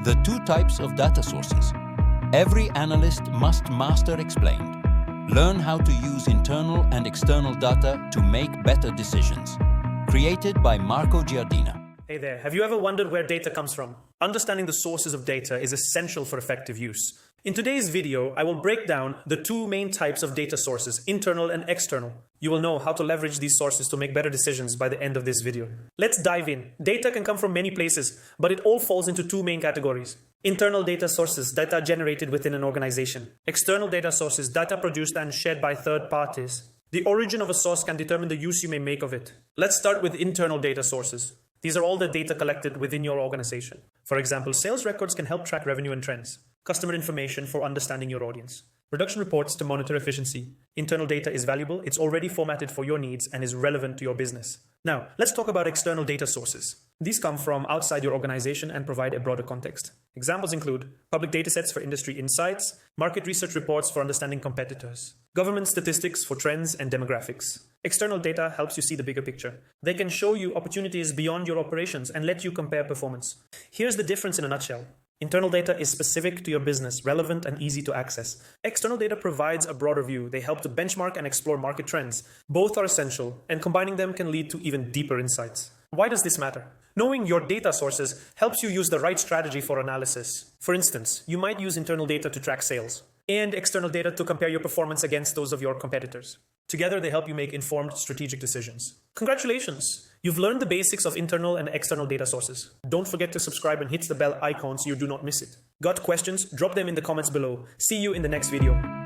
The two types of data sources. Every analyst must master explained. Learn how to use internal and external data to make better decisions. Created by Marco Giardina. Hey there, have you ever wondered where data comes from? Understanding the sources of data is essential for effective use. In today's video, I will break down the two main types of data sources, internal and external. You will know how to leverage these sources to make better decisions by the end of this video. Let's dive in. Data can come from many places, but it all falls into two main categories. Internal data sources, data generated within an organization. External data sources, data produced and shared by third parties. The origin of a source can determine the use you may make of it. Let's start with internal data sources. These are all the data collected within your organization. For example, sales records can help track revenue and trends. Customer information for understanding your audience. Production reports to monitor efficiency. Internal data is valuable, it's already formatted for your needs and is relevant to your business. Now, let's talk about external data sources. These come from outside your organization and provide a broader context. Examples include public datasets for industry insights, market research reports for understanding competitors, government statistics for trends and demographics. External data helps you see the bigger picture. They can show you opportunities beyond your operations and let you compare performance. Here's the difference in a nutshell. Internal data is specific to your business, relevant and easy to access. External data provides a broader view. They help to benchmark and explore market trends. Both are essential, and combining them can lead to even deeper insights. Why does this matter? Knowing your data sources helps you use the right strategy for analysis. For instance, you might use internal data to track sales and external data to compare your performance against those of your competitors. Together, they help you make informed strategic decisions. Congratulations! You've learned the basics of internal and external data sources. Don't forget to subscribe and hit the bell icon so you do not miss it. Got questions? Drop them in the comments below. See you in the next video.